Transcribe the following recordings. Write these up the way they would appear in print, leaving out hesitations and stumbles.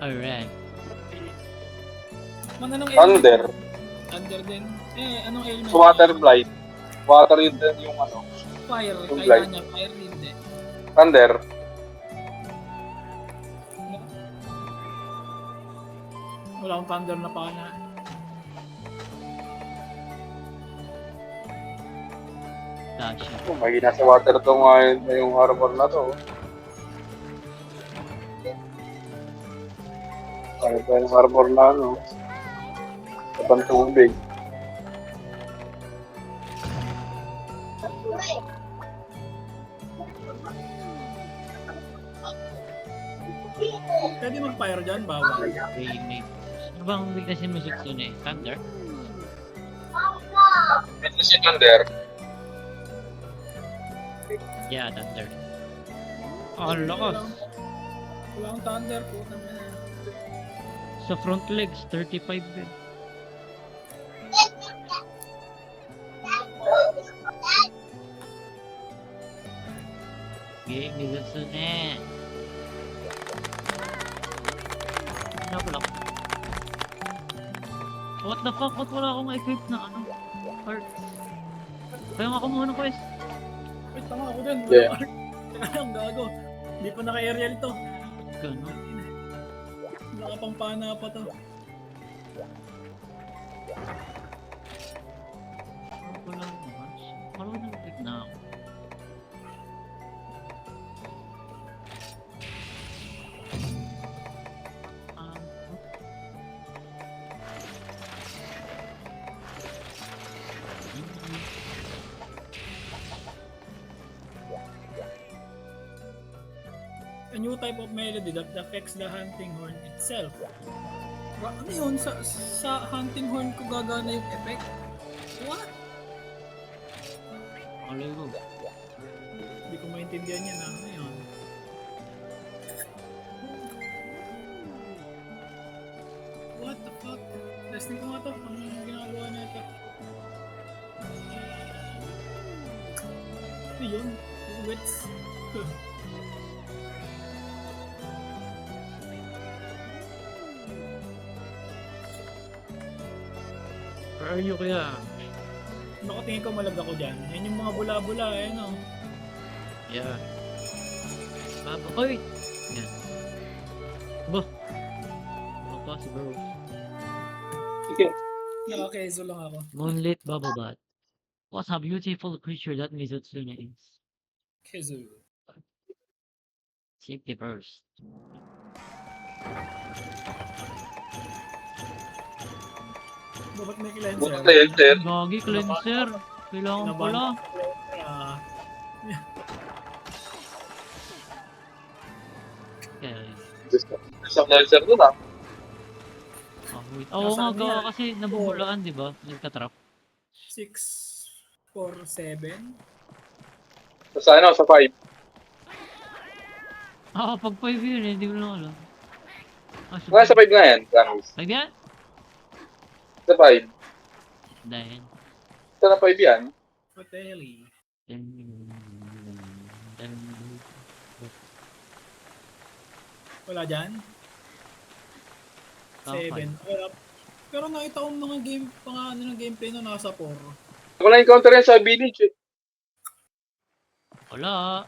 Alright. Anong Thunder. Thunder din. Anong element? Water blight. Water yun din yung ano. Fire. Yung Kaya blight. niya. Fire hindi. Thunder. Wala akong thunder na pana. Gotcha. Oh, may nasa water to ngayon yung harbor na to. Kaya pa yung harbor na ano. Sa pantubig. Pwede mag-fire dyan, bawal. May... Ano bang weaknessin mo Zutsune? Thunder? Ito si Thunder. Yeah, Thunder. Oh, ang lakas. Wala akong thunder. Puta na. Sa front legs, 35 din. Game ni Zutsune. Ano ko lang? What the fuck? Ba't wala akong equip na ano? Heart. Kaya nga kumuha ng quest. Wait, tama ako dun. Yeah. Ang gago. Hindi pa naka-aerial to. Gano'n. Nakapang pana pa to. Ano ko lang naman? Parang nag-click na ako. A new type of melody that affects the hunting horn itself. Ano yun? Sa hunting horn ko gagana yung effect? What? Alay ko. Hindi ko maintindihan yan. Ano yun? What the fuck? Testing ko nga to. Ano yung ginagawa na ito? Ano yun? Wits? Where are you kaya? Nakatingin ko malag ako dyan. Yan yung mga bula-bula eh, no? Yeah. Baba. Oy! Yan. Bah! Ano pa si bro? Sige. Nakakezo lang ako. Moonlit Bubble Bat. What a beautiful creature that Mizutsune is. Kezo. Safety first. Bakit may cleanser? Buto na yun, sir. Gagi, cleanser. Kailangan pala. Ah, Kaya, Isang lancer doon ah. wait. Oo nga, Nasaan gawa yan? kasi nabubulaan, di ba? Nagka-trap. 6, 4, 7. Sa ano, sa 5. Pag 5 yun eh, hindi ko lang alam. Nga sa 5 nga yan, promise. Like yan? Sa 5. Dahil. Sa na 5 yan. Pateli. Wala dyan? Ah, 7. Pero nakita ko mga game, ano ng gameplay na nasa 4. Wala encounter yan sa village eh. Wala.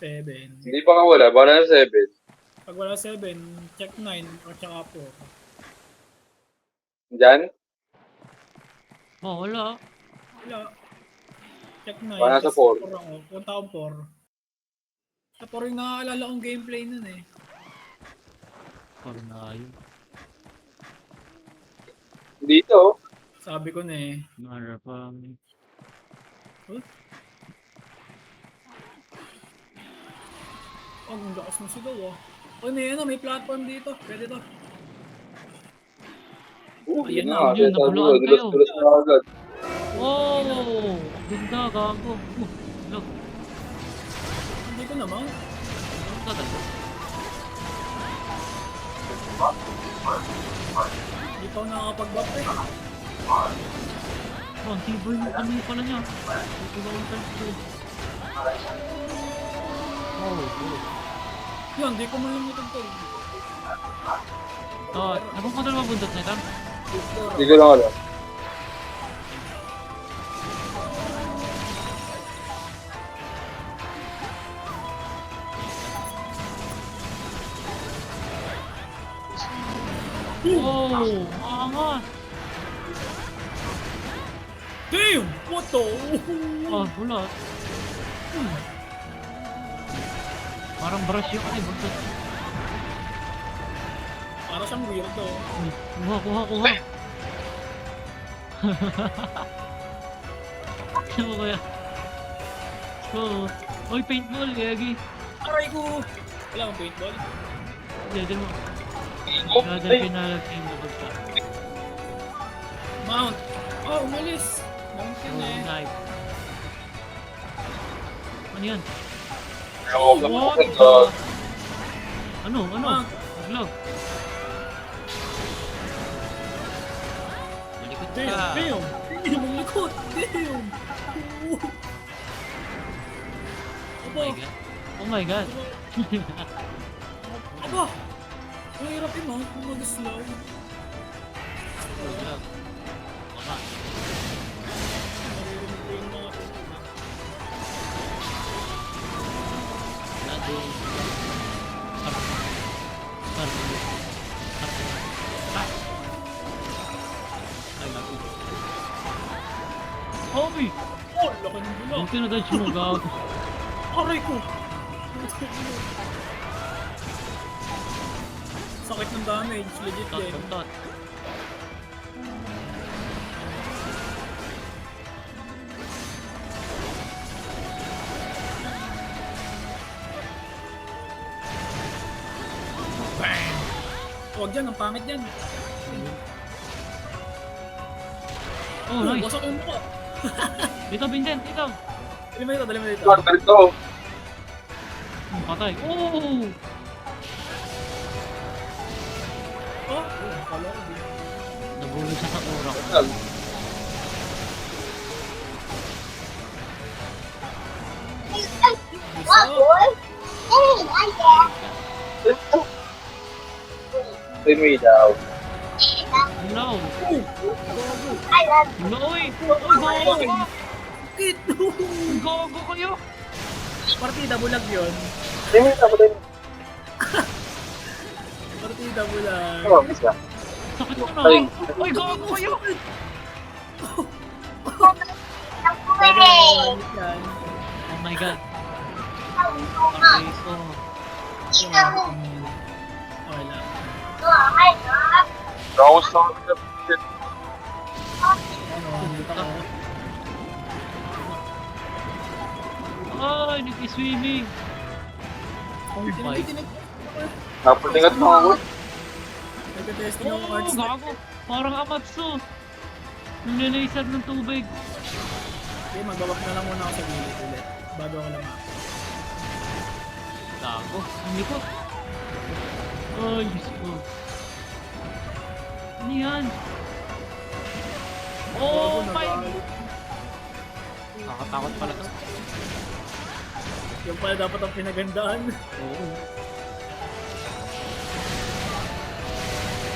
7. Hindi pa nga wala, baka na 7. Pag wala 7, check 9 or tsaka 4. Diyan? Oh, wala. Wala. Check 9. Baka nasa 4. ako. Punta akong 4. Sa 4 yung nakaalala kong gameplay nun eh. Parang na yun. Dito. Sabi ko na eh. Mara pa. Oh, ang lakas mo sigaw oh. Oh, may platform dito. Pwede to. Ayan yun na, nga, yun, sabi ko, napulaan kayo. dulas-dulas na agad. Oh! Ganda, gago. Look, Dito naman. ang talaga. Hindi pa ako nakakapag-buff eh. Oh, ang tibay yung ano yung pala niya. Ito ang time. Oh, oh. Yun, di ko malumutan to. Oh, napupunta ba bundok nito? Hindi ko lang alam. Oh, angas. Damn! What the? Oh, wala. Parang brush yung ano, buntot. Para siyang weirdo. Uy, kuha. Ano ba kaya? Oo. Uy, paintball, Gagi. Aray ko! Wala akong paintball. Dito mo. Oh, Gada ay, pinalagay mo pagka. Mount! Oh, umalis! Mount ka Oh, na eh. knife. Ano yan? ewan ko What? kung saan. Ano? Mount! Naglag. Malikot ka. Damn! Damn! Damn! Ang likod! Damn! Oh my god. Oh my god. Aba! Ang hirap yung mount kung mag-slow. Naglag. Tama. Maririnig ko yung mga Nado. Sarap. Ay, lago. Obi! Oh! Laki ng bula! Buti na dahil mo, gago. Aray ko! Sakit ng damage, legit Tot, din. tot. Huwag dyan, ang pangit dyan. Oh, nice. Wasak yung mukha. Dito, Vincent, dito. Dali mo dito, dali mo dito. Saan ka rito? Patay. Oh! Oh, kala ko din. Nabulog siya sa urak. Saan? Ay, may daw. No! Oh, No, eh! Uy, gago ka! bakit? Gago kayo! Partida bulag yun. Ay, may daw din. Partida bulag. Ano, isa? Sakit mo na! Ay. Uy, gago kayo! Yan. Oh my god. Okay, so... Okay lang. Rose na kami na shit. Ano, dito ko. Ay, nag-swimming! Kung Bye. Napalingat mo ako. nagka-testing ng Oh, cards. gago! Parang Amatsu! Nananaysad ng tubig. Okay, magbabak na lang muna ako sa gilid ulit. Bago ako lang. Gago, ang likot. Ay, Diyos ko. Ano yan? Oh my god! Nakakatakot pala to. Yung pala dapat ang pinagandaan. Oo.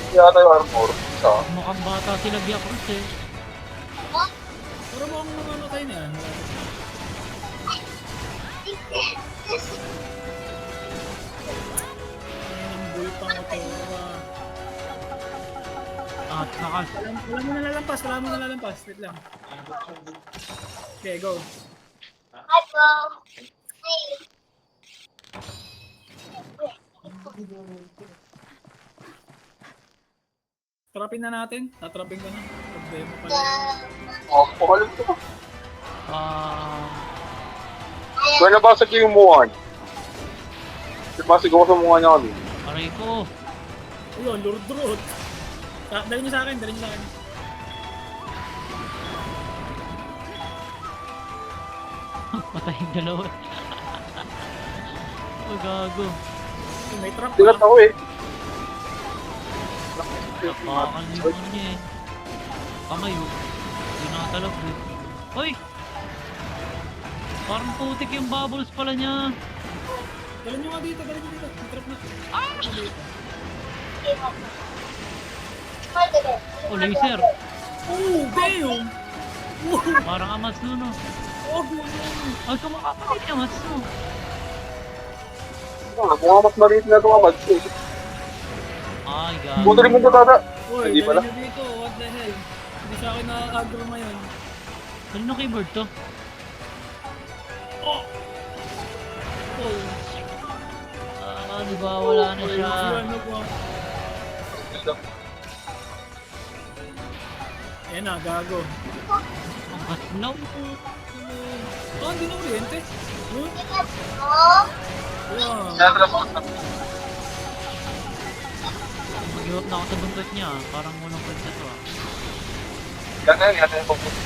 Hindi ata yung armor. Isa. Mukhang bata sila Via Cruz eh. Pero mukhang mga ano tayo na yan. Ayun ang bulpang ko to. At nakas. Wala mo nalalampas, wala mo nalalampas. Wait lang. Okay, go. Trapin na natin. Tatrapin ko na. Problema pala. Oh, pakalit ko. Ah, Kaya nabasag yung mukha niya. Nabasag ako sa mukha niya kami. aray ko. Ayun, lurd-lurd. Dali niyo sa akin, dali niyo sa akin. Patay yung dalawa. Oh, gago. Ay, may trap Tigat pa. ako eh. Nakakalimutan niya eh. Kamay oh. Hindi nakatalab eh. Uy! Parang putik yung bubbles pala niya. Dali niyo nga dito, dali niyo dito. May trap na. Ah! Dito. Oh, laser. Oh, damn! Wow! Parang Amatsu, no? Oh, wow! Ay, kumakapatid yung Amatsu. Mga mas maliit na ito kapag. Ay, Buto rin mo ito, tata. Uy, Hindi dali pala. nyo dito. What the hell? Hindi sa akin na-aggro ngayon. Ano keyboard to? Oh! Oh! Ah, di ba wala na siya? Ano ba? Ayan na, gago. Ang katlaw. Oh, hindi na kuryente. Huh? Wow. Mag-iwag na ako sa buntot niya. Parang walang kwenta to ah. Yan na yan, yan na yung pagpunto.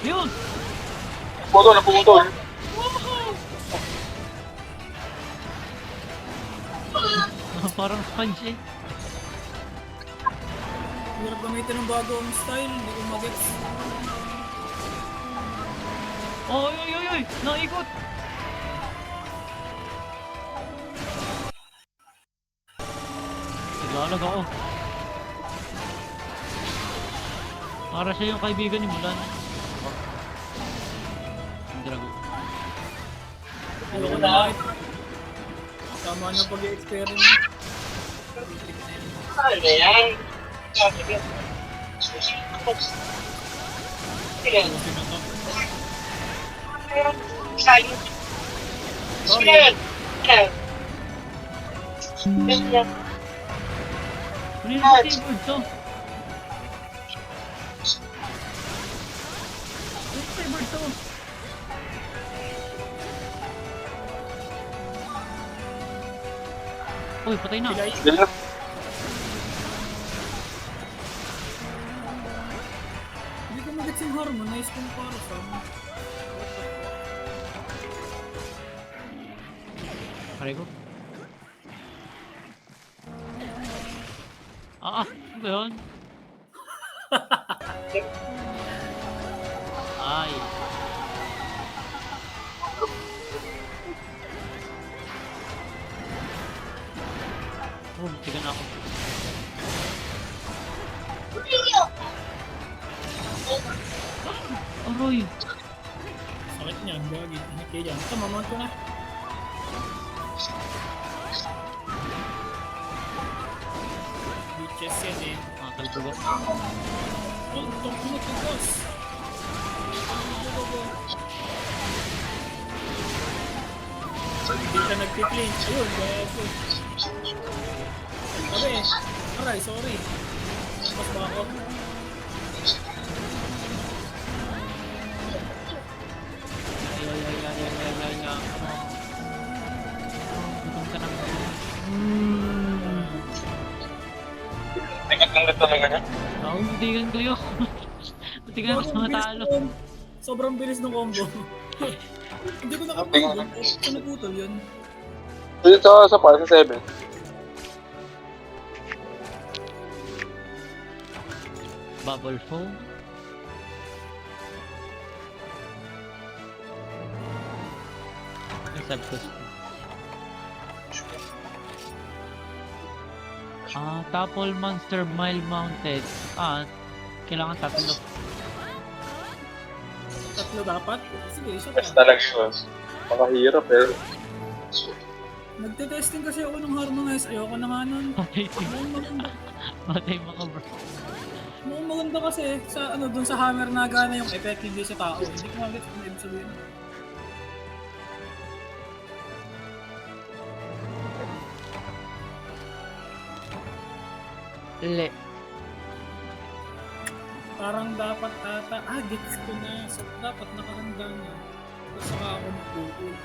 Yun! Putol, napumutol. Parang sponge eh. Hirap gamitin ng bagong style. Hindi ko magets. Oy, oy, oy, oy! Naikot! Naglalag ako. Para siya yung kaibigan ni Mulan. Ang drago. Ayoko na kahit. Tama na pag-experiment. Ano yung keyboard to? Ano yung keyboard to? Uy, patay na. Pilay. Dali na. Hindi ko magets yung harmonize kung para sa Pare ko. Ano ba yun? Ay. Oh, tigan ako. Aroy. sakit niyan, gagi. Kaya dyan. Ito, mamount ko na. Bitches yan eh. Kalbo. Oh, itong pinutugas. Hindi ka nagpi-clean. Ayun, gago. Sabi, aray, sorry. Mas ba ako? Ay. Gutom ka ng... Tikat lang na talaga niya. Ako, matigan ko yun. Matigan ako sa matalo. Sobrang bilis ng combo. Hindi ko nakapagod. Saan naputol yun? Dito sa par, sa 7. Bubble foam. Subcus. Topple monster mild mounted. Kailangan tatlo. Tatlo dapat? Sige, isa Yes, pa. talaga yun. Makahirap eh. Nagte-testing kasi ako ng harmonize. Ayoko na nga nun. Matay mga bro. Mukhang maganda kasi sa ano dun sa hammer na gana yung effect hindi sa tao. Hindi ko magets kung ibig sabihin. Le. Parang dapat ata, gets ko na. So, dapat nakahanda na. Tapos saka ako mag-google.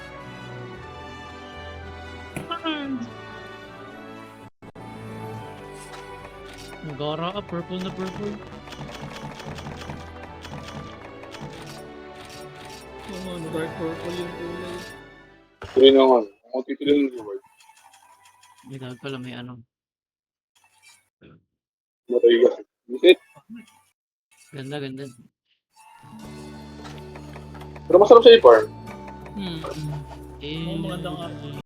Gara ka, purple na purple. Yung ano, dark purple yung kulay. Tuloy naman. Ang tituloy ng reward. May dahil pala may ano. Matay ka. Visit. Ganda. Pero masarap sa farm. Eh, Mukhang magandang art.